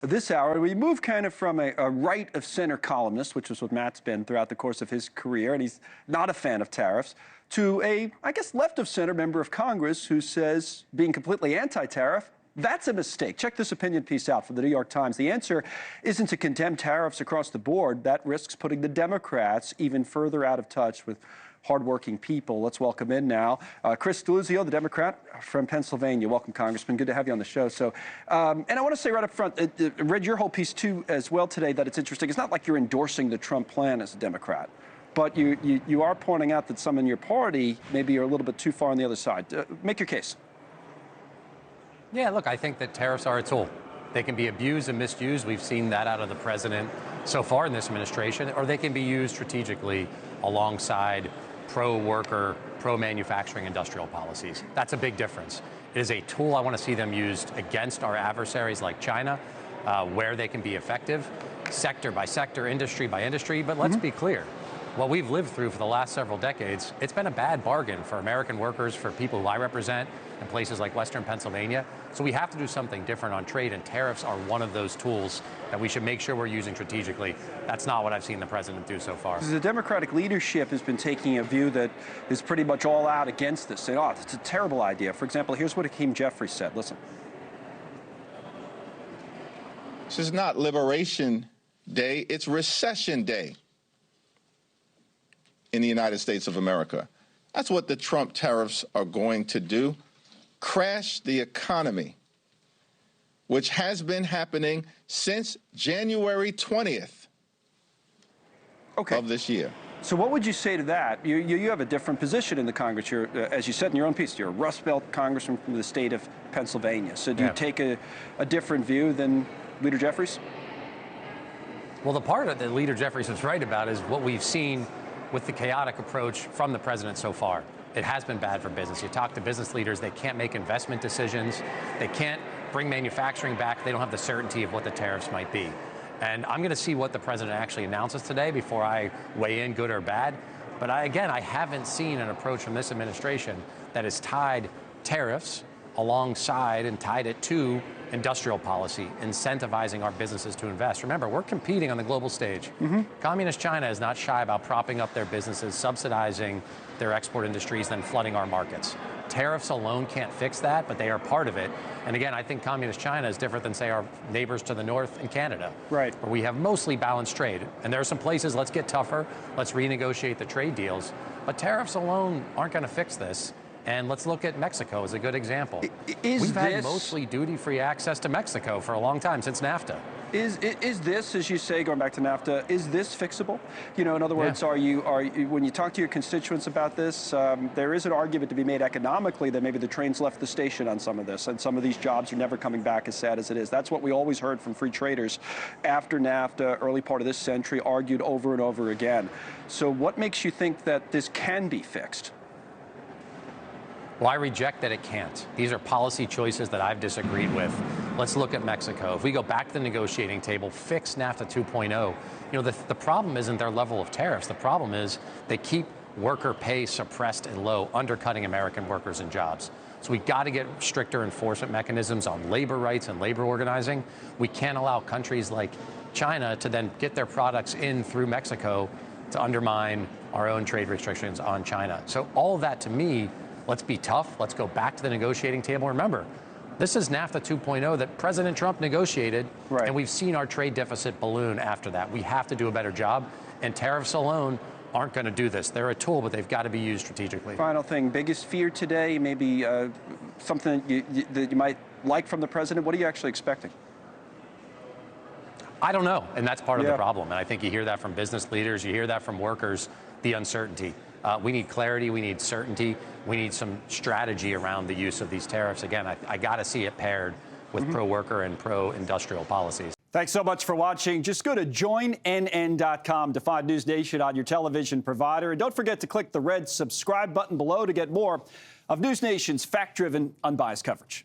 This hour, we move kind of from a right-of-center columnist, which is what Matt's been throughout the course of his career, and he's not a fan of tariffs, to a, I guess, left-of-center member of Congress who says being completely anti-tariff, that's a mistake. Check this opinion piece out from the New York Times. The answer isn't to condemn tariffs across the board. That risks putting the Democrats even further out of touch with hardworking people. Let's welcome in now Chris Deluzio, the Democrat from Pennsylvania. Welcome, Congressman. Good to have you on the show. So, and I want to say right up front, read your whole piece too as well today, that it's interesting. It's not like you're endorsing the Trump plan as a Democrat, but you are pointing out that some in your party maybe are a little bit too far on the other side. Make your case. Yeah, look, I think that tariffs are a tool. They can be abused and misused. We've seen that out of the president so far in this administration, or they can be used strategically alongside pro-worker, pro-manufacturing industrial policies. That's a big difference. It is a tool. I want to see them used against our adversaries like China, where they can be effective, sector by sector, industry by industry. But let's be clear. What we've lived through for the last several decades, it's been a bad bargain for American workers, for people who I represent in places like Western Pennsylvania. So we have to do something different on trade, and tariffs are one of those tools that we should make sure we're using strategically. That's not what I've seen the president do so far. The Democratic leadership has been taking a view that is pretty much all out against this, saying, oh, it's a terrible idea. For example, here's what Hakeem Jeffries said. Listen. This is not Liberation Day, it's Recession Day in the United States of America. That's what the Trump tariffs are going to do. Crash the economy, which has been happening since January 20th of this year. So what would you say to that? You have a different position in the Congress. You're, as you said in your own piece, you're a Rust Belt congressman from the state of Pennsylvania. So do you take a different view than Leader Jeffries? Well, the part that Leader Jeffries was right about is what we've seen with the chaotic approach from the president so far. It has been bad for business. You talk to business leaders, they can't make investment decisions. They can't bring manufacturing back. They don't have the certainty of what the tariffs might be. And I'm going to see what the president actually announces today before I weigh in, good or bad. But I haven't seen an approach from this administration that has tied tariffs alongside and tied it to industrial policy, incentivizing our businesses to invest. Remember, we're competing on the global stage. Communist China is not shy about propping up their businesses, subsidizing their export industries, then flooding our markets. Tariffs alone can't fix that, but they are part of it. And again, I think Communist China is different than, say, our neighbors to the north in Canada, where we have mostly balanced trade. And there are some places, let's get tougher, let's renegotiate the trade deals. But tariffs alone aren't going to fix this. And let's look at Mexico as a good example. We've had mostly duty-free access to Mexico for a long time, since NAFTA. Is this, as you say, going back to NAFTA, is this fixable? You know, in other words, are you when you talk to your constituents about this, there is an argument to be made economically that maybe the train's left the station on some of this, and some of these jobs are never coming back, as sad as it is. That's what we always heard from free traders after NAFTA, early part of this century, argued over and over again. So what makes you think that this can be fixed? Well, I reject that it can't. These are policy choices that I've disagreed with. Let's look at Mexico. If we go back to the negotiating table, fix NAFTA 2.0, you know, the problem isn't their level of tariffs. The problem is they keep worker pay suppressed and low, undercutting American workers and jobs. So we've got to get stricter enforcement mechanisms on labor rights and labor organizing. We can't allow countries like China to then get their products in through Mexico to undermine our own trade restrictions on China. So all of that, to me, let's be tough. Let's go back to the negotiating table. Remember, this is NAFTA 2.0 that President Trump negotiated, and we've seen our trade deficit balloon after that. We have to do a better job, and tariffs alone aren't going to do this. They're a tool, but they've got to be used strategically. Final thing, biggest fear today, maybe something that you might like from the president. What are you actually expecting? I don't know, and that's part of the problem. And I think you hear that from business leaders, you hear that from workers, the uncertainty. We need clarity, we need certainty, we need some strategy around the use of these tariffs. Again, I got to see it paired with pro-worker and pro-industrial policies. Thanks so much for watching. Just go to joinnn.com to find News Nation on your television provider. And don't forget to click the red subscribe button below to get more of News Nation's fact-driven, unbiased coverage.